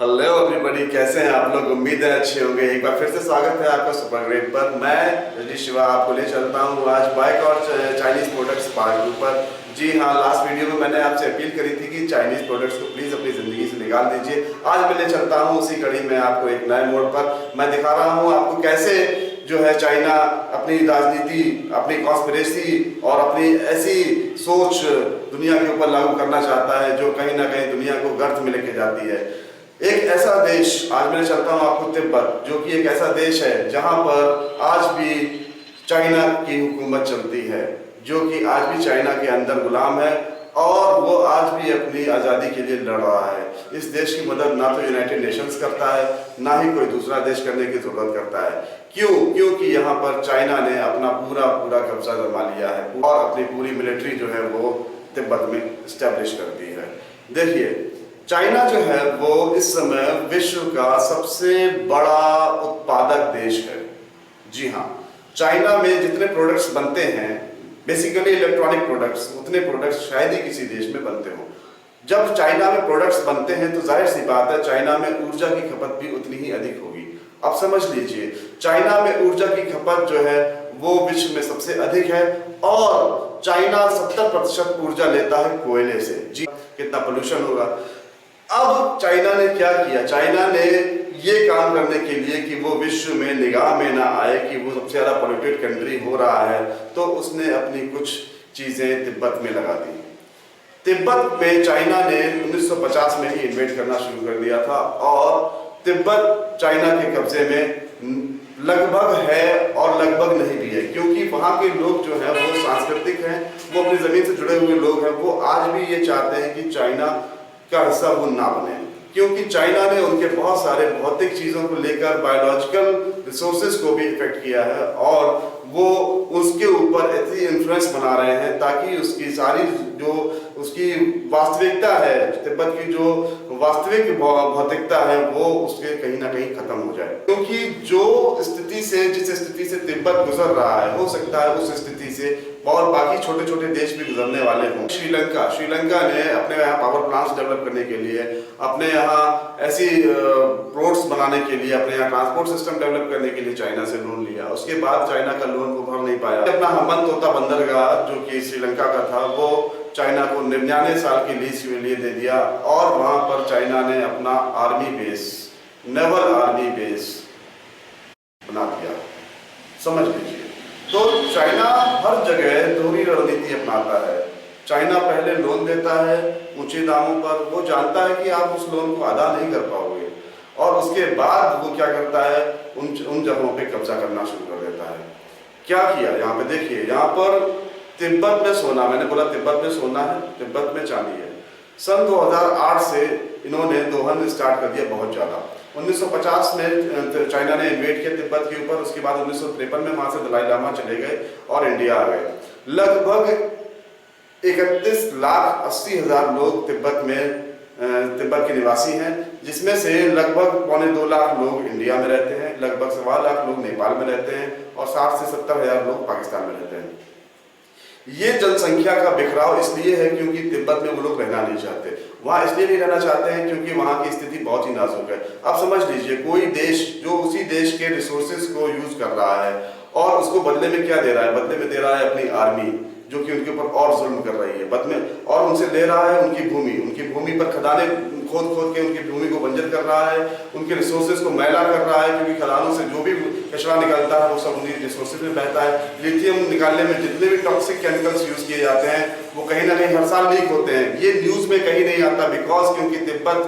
Hello everybody, कैसे हैं आप लोग। उम्मीद है अच्छे होंगे। एक बार फिर से स्वागत है आपका सुपर ग्रेड पर। मैं रजनीश शिवा आपको ले चलता हूं आज बाइक और चाइनीज प्रोडक्ट्स पार्ट 2 पर। जी हाँ, लास्ट वीडियो में मैंने आपसे अपील करी थी कि चाइनीज प्रोडक्ट्स को प्लीज अपनी जिंदगी से निकाल दीजिए। आज मैं ले चलता हूं उसी कड़ी में आपको एक नए मोड़ पर। मैं दिखा रहा हूँ आपको कैसे जो है चाइना अपनी राजनीति, अपनी कॉन्स्पिरेसी और अपनी ऐसी सोच दुनिया के ऊपर लागू करना चाहता है जो कहीं ना कहीं दुनिया को गर्त में लेके जाती है। एक ऐसा देश, आज मैं चलता हूँ आपको तिब्बत, जो कि एक ऐसा देश है जहां पर आज भी चाइना की हुकूमत चलती है, जो कि आज भी चाइना के अंदर गुलाम है और वो आज भी अपनी आज़ादी के लिए लड़ रहा है। इस देश की मदद ना तो यूनाइटेड नेशंस करता है, ना ही कोई दूसरा देश करने की जरूरत करता है। क्यों? क्योंकि यहाँ पर चाइना ने अपना पूरा कब्जा जमा लिया है और अपनी पूरी मिलिट्री जो है वो तिब्बत में स्टैब्लिश कर दी है। देखिए, चाइना जो है वो इस समय विश्व का सबसे बड़ा उत्पादक देश है। जी हाँ, चाइना में जितने प्रोडक्ट्स बनते हैं, बेसिकली इलेक्ट्रॉनिक प्रोडक्ट्स, उतने प्रोडक्ट्स शायद ही किसी देश में बनते हो। जब चाइना में प्रोडक्ट्स बनते हैं तो जाहिर सी बात है चाइना में ऊर्जा की खपत भी उतनी ही अधिक होगी। अब समझ लीजिए, चाइना में ऊर्जा की खपत जो है वो विश्व में सबसे अधिक है और चाइना 70% ऊर्जा लेता है कोयले से। जी, कितना पोल्यूशन होगा। अब चाइना ने क्या किया? चाइना ने ये काम करने के लिए कि वो विश्व में निगाह में ना आए कि वो सबसे ज्यादा पोल्यूटेड कंट्री हो रहा है, तो उसने अपनी कुछ चीजें तिब्बत में लगा दी। तिब्बत में चाइना ने 1950 में ही इन्वेट करना शुरू कर दिया था और तिब्बत चाइना के कब्जे में लगभग है और लगभग नहीं भी है, क्योंकि वहाँ के लोग जो हैं वो सांस्कृतिक हैं, वो अपनी जमीन से जुड़े हुए लोग हैं। वो आज भी ये चाहते हैं कि चाइना का हिस्सा वो ना बने, क्योंकि चाइना ने उनके बहुत सारे भौतिक चीजों को लेकर बायोलॉजिकल रिसोर्सेज को भी इफेक्ट किया है और वो उसके ऊपर ऐसी इन्फ्लुएंस बना रहे हैं ताकि उसकी सारी जो उसकी वास्तविकता है, तिब्बत की जो वास्तविक भौतिकता है, वो उसके कहीं ना कहीं खत्म हो जाए। क्योंकि जो स्थिति से, जिस स्थिति से तिब्बत गुजर रहा है, हो सकता है उस स्थिति से और बाकी छोटे छोटे देश भी गुजरने वाले हों। श्रीलंका ने अपने यहाँ पावर प्लांट्स डेवलप करने के लिए, अपने यहाँ ऐसी रोड्स बनाने के लिए, अपने यहाँ ट्रांसपोर्ट सिस्टम डेवलप करने के लिए चाइना से लोन लिया। उसके बाद चाइना का लोन को भर नहीं पाया। अपना हम्बनतोता बंदरगाह जो कि श्रीलंका का था, वो चाइना को 99 साल की लीज के लिए दे दिया और वहां पर चाइना ने अपना army base, naval army base बना दिया। समझ लीजिए, तो चाइना हर जगह दोहरी रणनीति अपनाता है। चाइना पहले लोन देता है ऊंचे दामों पर, वो जानता है कि आप उस लोन को अदा नहीं कर पाओगे, और उसके बाद वो क्या करता है, उन जगहों पे कब्जा करना शुरू कर देता है। क्या किया यहाँ पे देखिए, यहाँ पर तिब्बत में सोना, मैंने बोला तिब्बत में सोना है, तिब्बत में चांदी है। सन 2008 से इन्होंने दोहन स्टार्ट कर दिया बहुत ज़्यादा। 1950 में चाइना ने इन्वेट किया तिब्बत के ऊपर। उसके बाद 1953 में वहाँ से दलाई लामा चले गए और इंडिया आ गए। लगभग 31,80,000 लोग तिब्बत के निवासी हैं, जिसमें से लगभग 2.25 लाख लोग इंडिया में रहते हैं, लगभग 1.25 लाख लोग नेपाल में रहते हैं और 60 से 70 हज़ार लोग पाकिस्तान में रहते हैं। ये जनसंख्या का बिखराव इसलिए है क्योंकि तिब्बत में वो लोग रहना नहीं चाहते। वहाँ इसलिए नहीं रहना चाहते हैं क्योंकि वहाँ की स्थिति बहुत ही नाजुक है। अब समझ लीजिए, कोई देश जो उसी देश के रिसोर्सेज को यूज कर रहा है और उसको बदले में क्या दे रहा है, बदले में दे रहा है अपनी आर्मी, जो कि उनके ऊपर और जुल्म कर रही है बदले, और उनसे ले रहा है उनकी भूमि पर खदानें खोद के उनकी भूमि को बंजर कर रहा है, उनके रिसोर्सेज को मैला कर रहा है, क्योंकि खदानों से जो भी कचरा निकलता है वो सब उन्हीं रिसोर्सेज में बहता है। लिथियम निकालने में जितने भी टॉक्सिक केमिकल्स यूज किए जाते हैं वो कहीं ना कहीं हर साल लीक होते हैं। ये न्यूज में कहीं नहीं आता, बिकॉज क्योंकि तिब्बत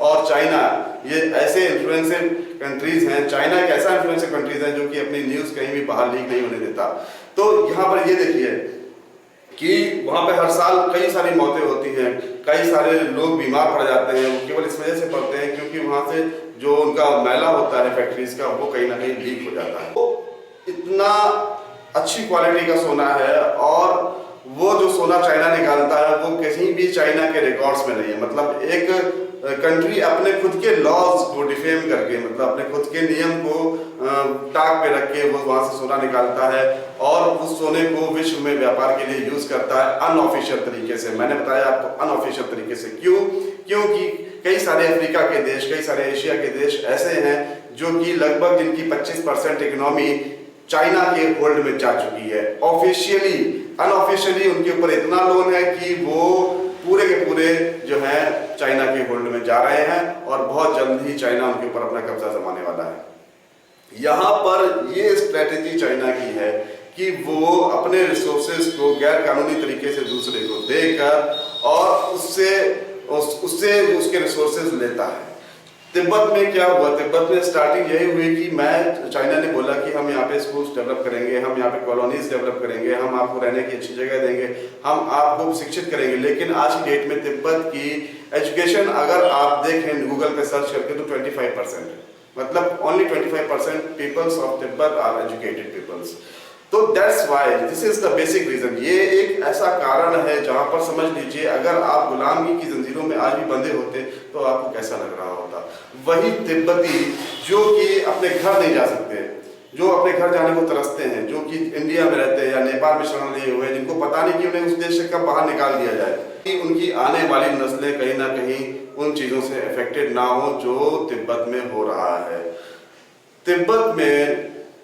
और चाइना ये ऐसे इन्फ्लुएंसिव कंट्रीज हैं। चाइना एक ऐसा इन्फ्लुएंसिव कंट्रीज है जो कि अपनी न्यूज कहीं भी बाहर लीक नहीं होने देता। तो यहाँ पर ये देखिए कि वहाँ पे हर साल कई सारी मौतें होती हैं, कई सारे लोग बीमार पड़ जाते हैं। वो केवल इस वजह से पड़ते हैं क्योंकि वहाँ से जो उनका मैला होता है फैक्ट्रीज का, वो कहीं ना कहीं लीक हो जाता है। तो इतना अच्छी क्वालिटी का सोना है और वो जो सोना चाइना निकालता है वो कहीं भी चाइना के रिकॉर्ड्स में नहीं है। मतलब एक कंट्री अपने खुद के लॉज को डिफेम करके, मतलब अपने खुद के नियम को टाक पे रख के वो वहां से सोना निकालता है और उस सोने को विश्व में व्यापार के लिए यूज करता है अनऑफिशियल तरीके से। मैंने बताया आपको अनऑफिशियल तरीके से। क्यों? क्योंकि कई सारे अफ्रीका के देश, कई सारे एशिया के देश ऐसे हैं जो कि लगभग जिनकी 25% इकोनॉमी चाइना के होल्ड में जा चुकी है। ऑफिशियली, अनऑफिशियली उनके ऊपर इतना लोन है कि वो पूरे के पूरे जो है चाइना के होल्ड में जा रहे हैं और बहुत जल्द ही चाइना उनके ऊपर अपना कब्जा जमाने वाला है। यहाँ पर ये स्ट्रेटेजी चाइना की है कि वो अपने रिसोर्सेज को गैर कानूनी तरीके से दूसरे को देकर और उससे उसके रिसोर्सेज लेता है। तिब्बत में क्या हुआ, तिब्बत में स्टार्टिंग यही हुई कि चाइना ने बोला कि हम यहाँ पे स्कूल्स डेवलप करेंगे, हम यहाँ पे कॉलोनीज डेवलप करेंगे, हम आपको रहने की अच्छी जगह देंगे, हम आपको शिक्षित करेंगे। लेकिन आज की डेट में तिब्बत की एजुकेशन अगर आप देखें गूगल पे सर्च करके तो 25% है, मतलब only 25% peoples of Tibet are educated peoples. तो that's why, this is the basic reason. ये एक ऐसा कारण है जहां पर समझ लीजिए अगर आप गुलामी की जंजीरों में आज भी बंधे होते तो आपको कैसा लग रहा होता। वही तिब्बती जो कि अपने घर नहीं जा सकते, जो अपने घर जाने को तरसते हैं, जो कि इंडिया में रहते हैं या नेपाल में शरण लिए हुए हैं, जिनको पता नहीं कि उन्हें उस देश से कब बाहर निकाल दिया जाए, कि उनकी आने वाली नस्लें कहीं ना कहीं उन चीजों से अफेक्टेड ना हो जो तिब्बत में हो रहा है। तिब्बत में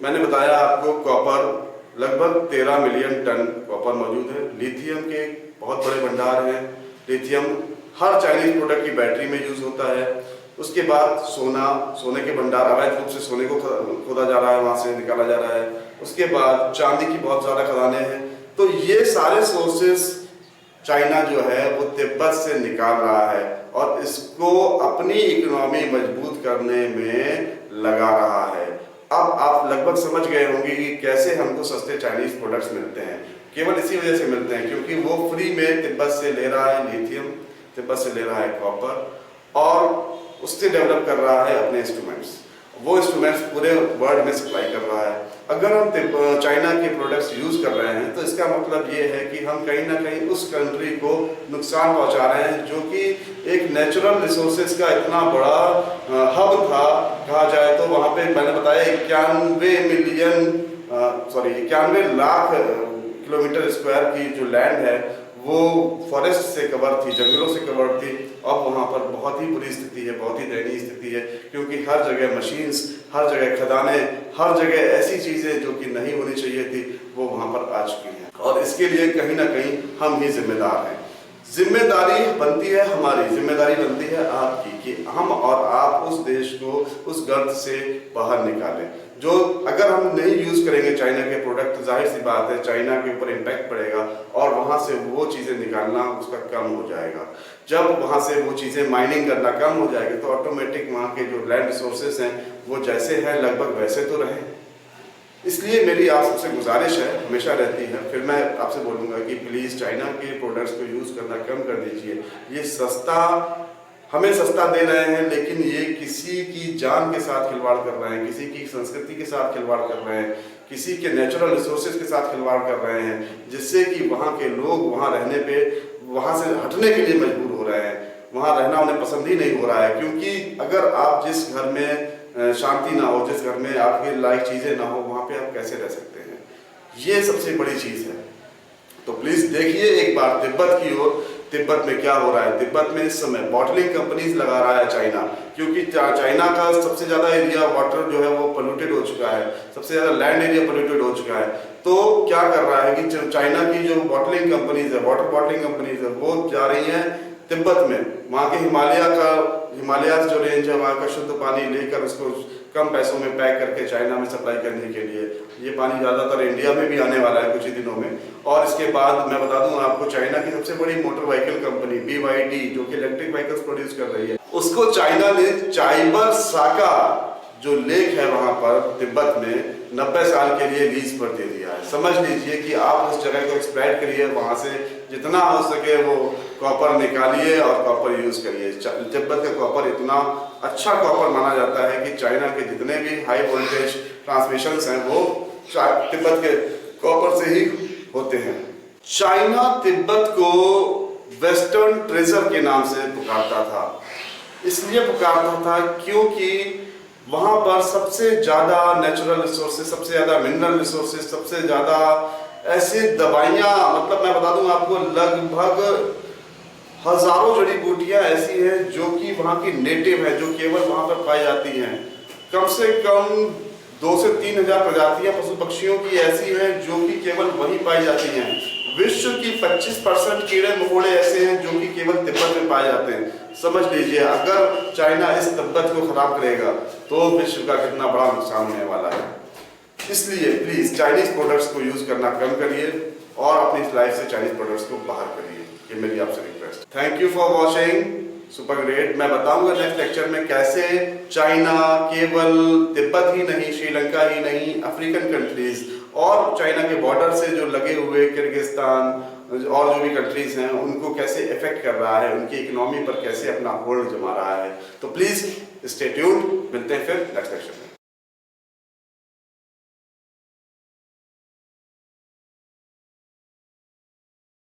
मैंने बताया आपको कॉपर लगभग 13 मिलियन टन कॉपर मौजूद है। लिथियम के बहुत बड़े भंडार हैं। लिथियम हर चाइनीज प्रोडक्ट की बैटरी में यूज होता है। उसके बाद सोने के भंडार, अवैध रूप से सोने को खोदा जा रहा है, वहां से निकाला जा रहा है। उसके बाद चांदी की बहुत ज्यादा खदानें हैं। तो ये सारे सोर्सेस चाइना जो है वो तिब्बत से निकाल रहा है और इसको अपनी इकोनॉमी मजबूत करने में लगा रहा है। अब आप लगभग समझ गए होंगे कि कैसे हमको सस्ते चाइनीज प्रोडक्ट्स मिलते हैं। केवल इसी वजह से मिलते हैं क्योंकि वो फ्री में तिब्बत से ले रहा है लिथियम, तिब्बत से ले रहा है कॉपर और उससे डेवलप कर रहा है अपने इंस्ट्रूमेंट्स। वो इंस्ट्रूमेंट्स पूरे वर्ल्ड में सप्लाई कर रहा है। अगर हम चाइना के प्रोडक्ट्स यूज कर रहे हैं तो इसका मतलब ये है कि हम कहीं ना कहीं उस कंट्री को नुकसान पहुंचा रहे हैं जो कि एक नेचुरल रिसोर्सेज का इतना बड़ा हब था कहा जाए तो। वहाँ पे मैंने बताया 91 लाख किलोमीटर स्क्वायर की जो लैंड है वो फॉरेस्ट से कवर थी, जंगलों से कवर थी। अब वहाँ पर बहुत ही बुरी स्थिति है, बहुत ही दयनीय स्थिति है क्योंकि हर जगह मशीन्स, हर जगह खदानें, हर जगह ऐसी चीज़ें जो कि नहीं होनी चाहिए थी वो वहाँ पर आ चुकी हैं और इसके लिए कहीं ना कहीं हम ही जिम्मेदार हैं। जिम्मेदारी बनती है हमारी, जिम्मेदारी बनती है आपकी कि हम और आप उस देश को उस गर्त से बाहर निकालें। जो अगर हम नहीं यूज करेंगे चाइना के प्रोडक्ट तो जाहिर सी बात है चाइना के ऊपर इम्पैक्ट पड़ेगा और वहां से वो चीजें निकालना उसका कम हो जाएगा। जब वहां से वो चीजें माइनिंग करना कम हो जाएगी तो ऑटोमेटिक वहां के जो लैंड रिसोर्सेज हैं वो जैसे हैं लगभग वैसे तो रहें। इसलिए मेरी आप सबसे गुजारिश है, हमेशा रहती है, फिर मैं आपसे बोलूँगा कि प्लीज़ चाइना के प्रोडक्ट्स को यूज़ करना कम कर दीजिए। ये सस्ता, हमें सस्ता दे रहे हैं लेकिन ये किसी की जान के साथ खिलवाड़ कर रहे हैं, किसी की संस्कृति के साथ खिलवाड़ कर रहे हैं, किसी के नेचुरल रिसोर्सेज के साथ खिलवाड़ कर रहे हैं जिससे कि वहाँ के लोग वहाँ रहने पे, वहाँ से हटने के लिए मजबूर हो रहे हैं। वहाँ रहना उन्हें पसंद ही नहीं हो रहा है क्योंकि अगर आप जिस घर में शांति ना हो, जिस घर में आपके लायक चीज़ें ना हो, वहाँ पे आप कैसे रह सकते हैं? ये सबसे बड़ी चीज़ है। तो प्लीज़ देखिए एक बार तिब्बत की ओर। तिब्बत में क्या हो रहा है? तिब्बत में इस समय बॉटलिंग कंपनीज लगा रहा है चाइना, क्योंकि चाइना का सबसे ज़्यादा एरिया वाटर जो है वो पोल्यूटेड हो चुका है, सबसे ज़्यादा लैंड एरिया पोल्यूटेड हो चुका है। तो क्या कर रहा है कि चाइना की जो बॉटलिंग कंपनीज है, वाटर बॉटलिंग कंपनीज है, वो जा रही हैं तिब्बत में, वहाँ के हिमालयाज जो रेंज है वहाँ का शुद्ध पानी लेकर उसको कम पैसों में पैक करके चाइना में सप्लाई करने के लिए। ये पानी ज़्यादातर इंडिया में भी आने वाला है कुछ ही दिनों में। और इसके बाद मैं बता दूं आपको, चाइना की सबसे बड़ी मोटर व्हीकल कंपनी BYD जो कि इलेक्ट्रिक व्हीकल्स प्रोड्यूस कर रही है, उसको चाइना ने चाइबर साका जो लेक है वहाँ पर तिब्बत में 90 साल के लिए लीज पर दे दिया है। समझ लीजिए कि आप उस जगह को एक्सप्लॉइट करिए, वहाँ से जितना हो सके वो कॉपर निकालिए और कॉपर यूज करिए। तिब्बत का कॉपर इतना अच्छा कॉपर माना जाता है कि चाइना के जितने भी हाई वोल्टेज ट्रांसमिशंस हैं वो तिब्बत के कॉपर से ही होते हैं। चाइना तिब्बत को वेस्टर्न ट्रेजर के नाम से पुकारता था, इसलिए पुकारता था क्योंकि वहाँ पर सबसे ज़्यादा नेचुरल रिसोर्सेज, सबसे ज़्यादा मिनरल रिसोर्सेज, सबसे ज़्यादा ऐसी दवाइयाँ, मतलब मैं बता दूँ आपको लगभग हजारों जड़ी बूटियां ऐसी हैं जो कि वहाँ की नेटिव है, जो केवल वहाँ पर पाई जाती हैं। कम से कम 2 से 3 हजार प्रजातियां पशु पक्षियों की ऐसी हैं जो कि केवल वहीं पाई जाती हैं। विश्व की 25% कीड़े मकोड़े ऐसे हैं जो कि केवल तिब्बत में पाए जाते हैं। समझ लीजिए, अगर चाइना इस तिब्बत को खराब करेगा तो विश्व का कितना बड़ा नुकसान होने वाला है। इसलिए प्लीज चाइनीज प्रोडक्ट्स को यूज करना कम करिए और अपनी लाइफ से चाइनीज प्रोडक्ट्स को बाहर करिए। ये मेरी आपसे request. Thank you for watching super great. मैं बताऊंगा नेक्स्ट लेक्चर में कैसे चाइना केवल तिब्बत ही नहीं, श्रीलंका ही नहीं, अफ्रीकन कंट्रीज और चाइना के बॉर्डर से जो लगे हुए किर्गिस्तान और जो भी कंट्रीज हैं उनको कैसे इफेक्ट कर रहा है, उनकी इकोनॉमी पर कैसे अपना होल्ड जमा रहा है। तो प्लीज स्टे ट्यून्ड, मिलते हैं फिर नेक्स्ट लेक्चर में।